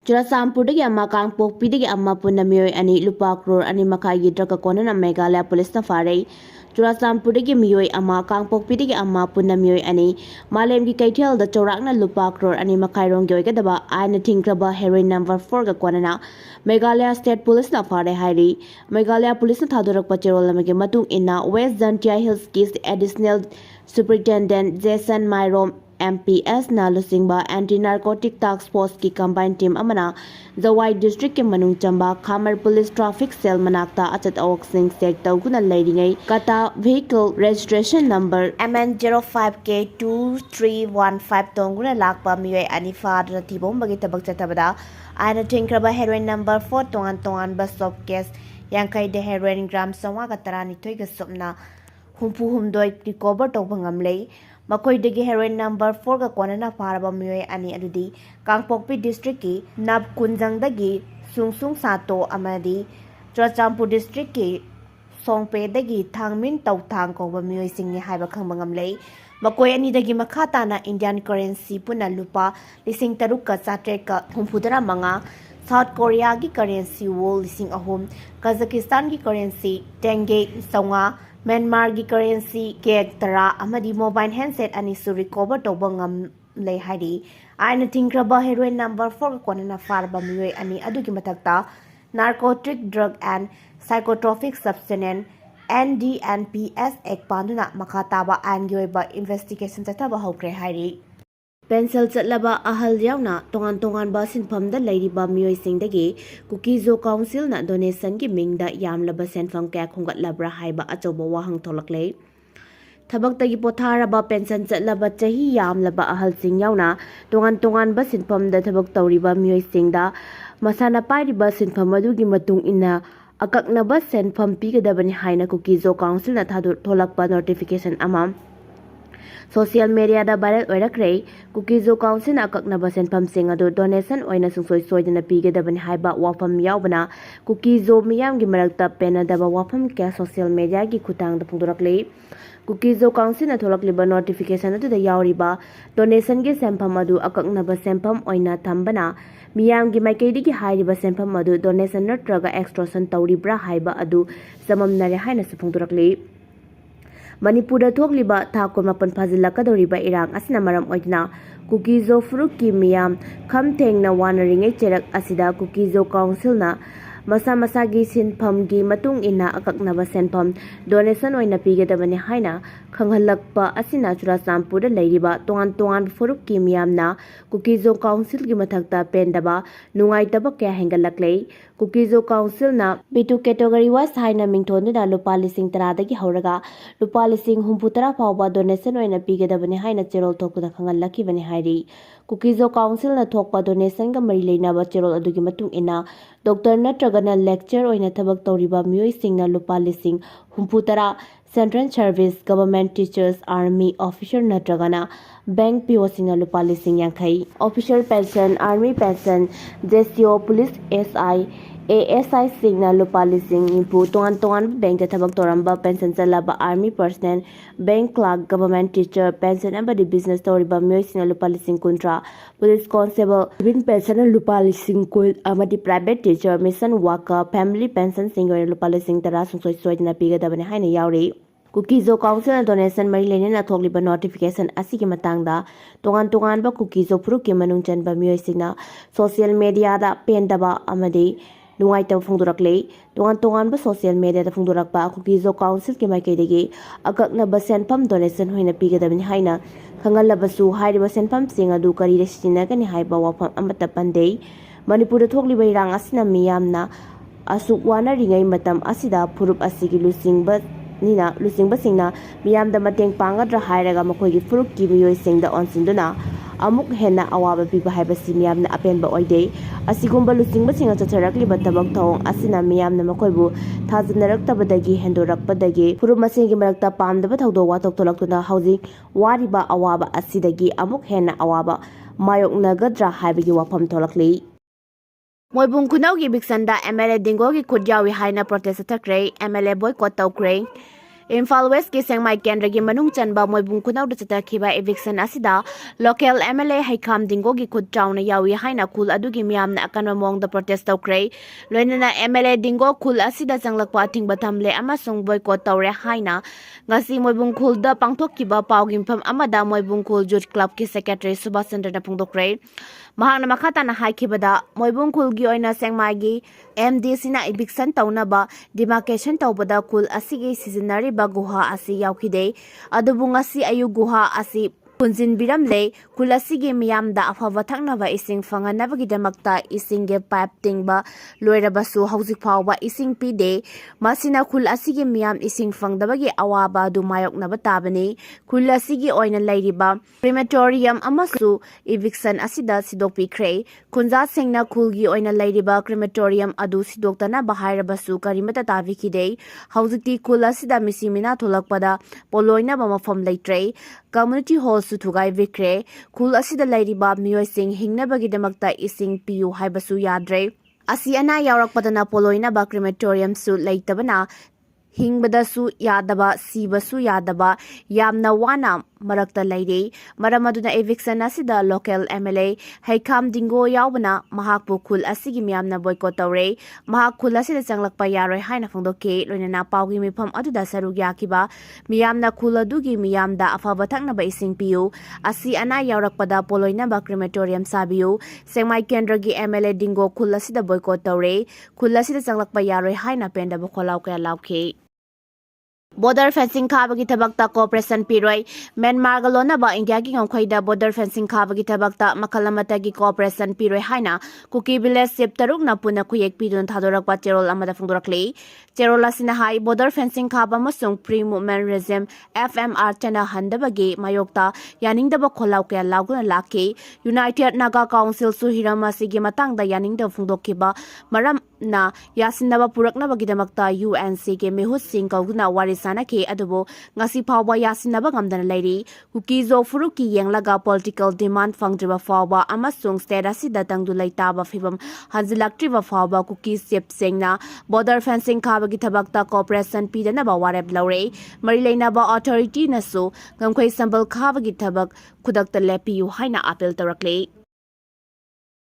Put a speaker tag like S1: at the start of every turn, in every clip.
S1: Churachanpur Kangpokpi Punna Miyoi ani lupa crore ani makhlgi drug kona Meghalaya police na fare. Churachanpur Miyoi Kangpokpi Punna Miyoi ani Malemgi Kaitel the Chourakna lupa crore ani makhairong Gadaba aina tinkraba heroin number 4 kona Meghalaya State Police na fare hairi. Meghalaya Police na thadurak pacherol lamage matung ina West Zantia Hills case additional Superintendent Jason Myrom MPS na lusingba anti-narcotic task force ki combined team amana Zawai district ke manung chamba Khamar police traffic cell manakta achat awksing sek tawguna leiringai kata vehicle registration number MN05K2315 tonguna lakpa miyoi ani fadra tibom bagi tabak chatabada aina tinkraba heroin number 4 tongan bus stop case yankai de heroin gram sawa ka tarani thoi ga sopna humpu humdoi recover tawbangam lei Makoidagi heroin number 4 ka kona paraba miyoi ani adudi Kangpokpi district ki Nab Kunjangdagi Sungsung Sato amadi Churachanpur district ki Songpe dagi Thangmin Tauthang ko ba miyoi singni haiba khambangam lei Makoi ani dagi makhata na Indian currency puna lupa lising taruk ka satre ka humpudara manga South Korea ki currency wol lising ahum Kazakhstan ki currency tenge saunga Myanmar ki currency kek tara amadi mobile handset ani su recover toba ngam lei hari aina tinkraba heroin number 4 kona farba miyoi ani adugi mathakta narcotic drug and psychotropic substance NDNPS ek panduna makhataba angoiba investigation chataba hokre hari Pencil chatlaba ahal yauna tongan ba sinphamda leiriba miyoi singdagi Kuki zo council na donation gi mingda yamlaba senfam kya khongatlabra haiba achoba wahang tholakle Thabaktagi potharaba pension chatlaba chahi yamlaba ahal sing yauna tongan ba sinphamda thabak tawriba miyoi singda masana pairiba sinpham adugi matung ina akaknaba senfam pigadabani haina Kuki zo council na tholakpa notification ama Social media da viral oirakre Kuki zo council akaknaba senpham sing adu donation oina sungsoi soidana pigadabani haiba wafam yaubana Kuki zo miyam gi marakta penadaba wafam kya social media gi khutang da phungdurakle Kuki zo council na tholakliba notification adu da yauriba donation gi senpham adu akaknaba senpham oina thambana miyam gi maikaidi gi hairiba senpham adu donation natraga extortion tawribra haiba adu samamnare haina phungdurakle Manipur da thokliba thakon mapan phajilakadoriba irang asina maram oidna Kuki zo fruki miyam khamthengna wanaringai cherak asida Kuki zo council na masa gi sinpham gi matung ina akaknaba senpham donation oina pigadabani haina khanghalakpa asina Churachanpur da leiriba tongan furuk ki miyamna Kuki zo council gi mathakta pendaba nungaitaba kya hengalakle Kuki zo council na bitu category wise haina mingthon da lupa lising tara dagi hauraga lupa lising humputara phawba donation oina pigadabani haina cherol thokuna khangalaki bani hairi Kuki zo council na thokpa donation ga mari leinaba cherol adugi matung ina doctor natragana lecture oina thabak tawriba miyoi singna lupa lising humputara Central Service Government Teachers Army Officer natragana Bank PO singna lupa lising yankai Official Pension Army Pension JCO Police SI ASI singna lupa lising impu tongan bank da thabak toramba pension chalaba army personnel bank clerk government teacher pension abadi business toriba miyoi singna lupa lising kuntra police constable win pension lupa lising kul amadi private teacher mission worker family pension singna lupa lising tara sungsoi soidna pigadabani haina yauri Kuki zo council na donation mari lena thokliba notification asigi matangda tongan ba Kuki zo phuruki manung chanba miyoi singna social media da pendaba amadi Nungaitaba phungdurakle tongan ba social media da phungdurakpa Kuki zo council ke maikaidagi akaknaba senpham donation hoina pigadabani haina khangalabasu hairiba senpham sing adu kari resinagani haiba wafam amata pandei Manipur da thokliba irang asina miyamna asuk wana ringai matam asida phurup asigi lusingba singna miyamda mateng pangadra hairaga makhoigi phurup ki miyoi singda onsinduna amuk hena awaba piba haiba si miyamna apenba oide asigumba lusingba singa chacharakliba tabak thong asina miyamna makoibu thajanaraktabadagi hendorakpadagi phurup masingi marakta pamdaba thawdo watok tolaktuna housing wariba awaba asidagi amuk hena awaba mayoknagadra haibagi wafam tolakli Moibung kunau gi biksanda MLA Dingo gi khudyawi haina protest Toukhre MLA boycott Toukhre Imphal West ki Sekmai Kendra gi manung chanba moibung kunau da chatakhiba eviction asida local MLA Haikam Dingo gi khud chauna yawi haina khul adugi miyamna akanwa mong da protest tawkre loinana MLA Dingo khul asida changlakpa thingba thamle amasung boycott tawre haina ngasi moibung khul da pangthokkiba pawgimpham amada moibung khul youth club ki secretary Subhash Chandra na phungdokre mahakna makhatana haikibada moibung khul gi oina Sekmai gi MD sina eviction tawnaba demarcation tawbada khul asigi sizinari guha asi yaukide adubu ngasi ayu guha asi punjin biram le kulasi ge miyam da afava thaknaba ising fanganaba gi damakta ising ge pipe tingba loirabasu hauzik phawba ising pide masina kulasi ge miyam ising fangdaba ge awaba du mayoknaba tabani kulasi ge oina lairiba crematorium amasu eviction asida sidokpi kre kunja sengna kulgi oina lairiba crematorium adu sidoktana bahairabasu karimata tavikide hauzikti kulasida misimina tholakpada poloina ba mafam leitre community hall su thugai vikre khul asida lairiba miyoi sing hingnabagi damakta ising piu haibasu yadre asiana yaurakpadana poloina ba crematorium su leitabana hingbadasu yadaba sibasu yadaba yamna wana marakta laire maramaduna eviction asida local MLA Haikam Dingo yaubana mahakpu khul asigi miyamna boycott tawre mahak khul asida changlakpa yaroi haina phongdoke loinana pawgi mifam aduda saruk yakiba miyamna khul adugi miyamda afaba thaknaba ising piu asi ana yaurakpada poloina ba crematorium sabiu Sekmai Kendra gi MLA Dingo khul asida boycott tawre khul asida changlakpa yaroi haina penda bo kholau kya lauke border fencing khabagi tabakta cooperation piroi Myanmar galona ba India gi ngongkhoida border fencing khabagi tabakta makhalamata gi cooperation piroi haina Kuki village sep taruk na puna khuyek pidun thadorakpa cherol amada phungdorakle cherol asina hai border fencing khaba masung pre movement regime FMR chana handabagi mayokta yaningdaba kholau kya laguna lake United Naga Council su hirama sigi matangda yaningda phungdokkiba maram na yasinaba puraknaba gidamakta UNC ke mehut sing kauguna warisana ke adubo ngasi phawba yasinaba ngamdana lairi Kukizo furuki yenglaga political demand fangdriba phawba amasung state asida tangdu laitaba phibam hanjilaktriba phawba Kuki sep sengna border fencing khabagi thabakta cooperation pidanaba warep laure marilainaba authority nasu ngamkhoi sambal khabagi thabak khudakta lepiu haina appeal tarakle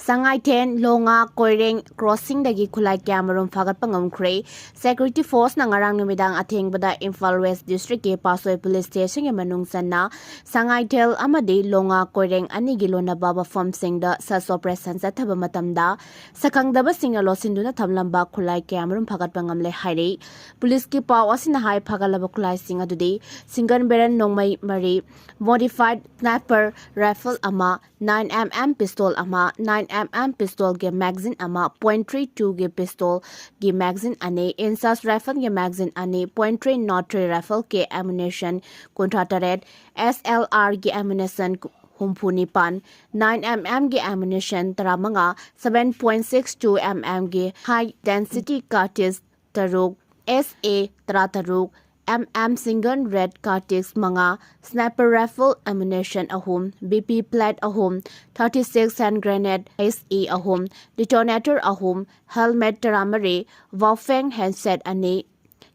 S1: Sangai Ten Longa Koireng Crossing Dagi Khulai Cameron Phagatpa ngamkhre Security Force na ngarang numidang athengbada Imphal West District ke Pasoi Police Station ge manung sanna Sangai Tel amadi Longa Koireng ani gi lona baba form singda search operation chathaba matamda sakangdaba singa losinduna thamlamba Khulai Cameron Phagatpa ngamle hairi Police ki paw asina hai phagalaba Khulai singa dudi Singan Beran Nongmai Mari modified sniper rifle ama 9mm pistol ama 9mm pistol ge magazine ama .32 ge pistol ge magazine ane insas rifle ge magazine ane .303 rifle ke ammunition contrataret SLR ge ammunition humpuni pan 9mm ge ammunition taramanga 7.62 mm ge high density cartridge taruk SA trataruk MM single red cartridge manga sniper rifle ammunition ahum BP plate ahum 36 hand grenade SE ahum detonator ahum helmet taramare Wafeng handset ane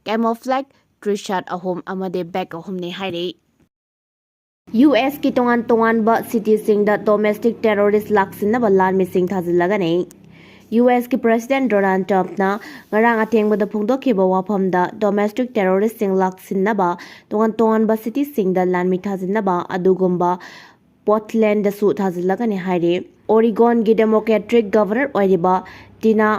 S1: camouflage t-shirt ahum amade bag ahum ne haire US ki tongan ba city singda domestic terrorist laksinna balan missing thazilagane US ki President Donald Trump na ngarang athengbada phungdokhiba wafamda domestic terrorist sing laksinna tongan ba city singda lanmi thajinna adugumba Portland da su thajilagane haire Oregon gi Democratic Governor oiriba Tina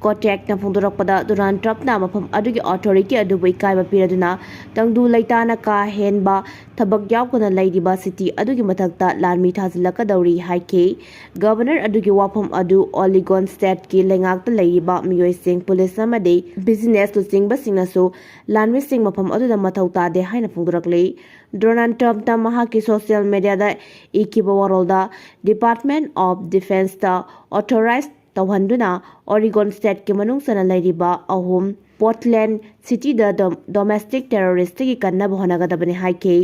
S1: Kotek na phungdorakpada Donald Trump na mafam adugi authority adubu ikaiba piraduna tangdu laitana ka henba thabak yaukuna lairiba city adugi mathakta lanmi thajilakadauri haike Governor adugi wafam adu Oregon state ki lengakta lairiba miyoi sing police amade business to singba singnasu lanmi sing mafam aduda mathauta de haina phungdorakle Donald Trump ta mahaki social media da ikiba warolda Department of Defense ta authorized tawhanduna Oregon state ke manung sana lairiba ahum Portland city da domestic terrorist ki kanna bhonagadabani haike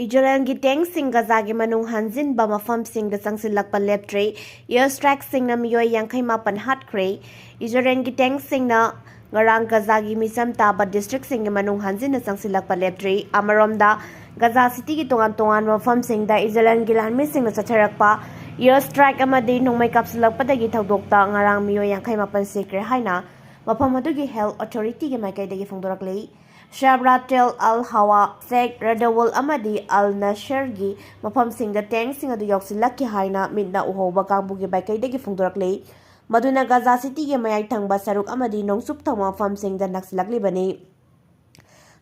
S1: Israel gi tank sing Gaza gi manung hanjin ba mafam sing da sangsilakpa Leptri airstrikes sing na Miyoi 58 hatkre Israel gi tank sing na ngarang Gazagi misam taba district singi manung hanjina changsilakpa Leptri amaromda Gaza city ki tongan mafamsingda Israel gilanmi singna chacharakpa airstrike amadi nongmai kapsilakpadagi thodokta ngarang Miyoi 58 sikre haina mafam adugi health authority gi maikaidagi phongdoraklei Shabratel al Hawa Sek Radawal amadi al Nashergi mafam singda tank sing adu yoksilakki haina midna uhoba kangbugi maikaidagi phongdoraklei maduna Gaza city ge mayai thangba saruk amadi nongsup thangma mafam singda naksilakli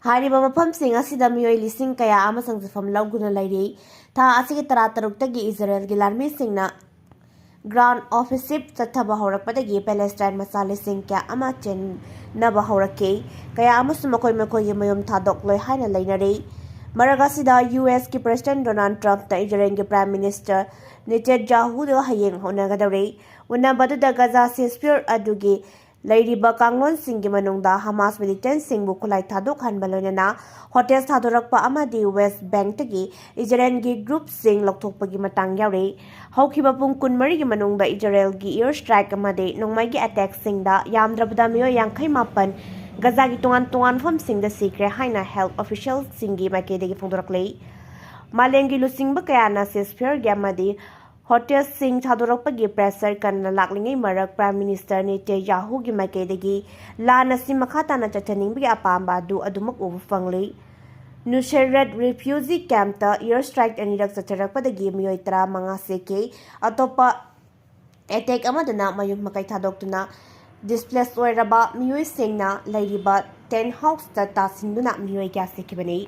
S1: hyriba mafam sing asida Miyoi lising kaya amasang sifam lauguna lairi tha asigi tarataruk Israel gi larmi singna ground offensive chathaba horakpadagi Palestine masale sing kya ama chen naba horake kaya amasu makoi gi mayum thadok loi haina leinare maragasida US ki President Donald Trump ta Israel ki Prime Minister Netanyahu do hayeng honagadare unabadu da Gaza ceasefire adugi Lairiba Kanglon Singi Manungda Hamas militant Singbu Kulai Thadok Hanbalonana Hotels Thadorakpa Amadi West Bank Tagi Israel gi group sing Lokthokpagi Matang Yauri Haukiba Pung Kunmari gi Manungda Israel gi airstrike Amadi Nongmai gi attack Singda Yamdrabda Miyoi 58 Gaza gi tungan fam Singda Sikre Haina health official Singi Makede gi Phongdoraklei Malengi Lusingba Kayana ceasefire gi Amadi Hotel Singh Thadorakpagi pressure kanna laklingai marak Prime Minister Netanyahu gi maikaidagi lana si makhatana chachaningbigi apamba adumak ubu fanglei Nusairat refugee camp ta airstrike anirak chacharakpadagi Miyoi 15 seke atopa attack amadana mayum makai thadoktuna displaced oiraba Miyoi singna lairiba 10 house ta tasinduna Miyoi kya sekibani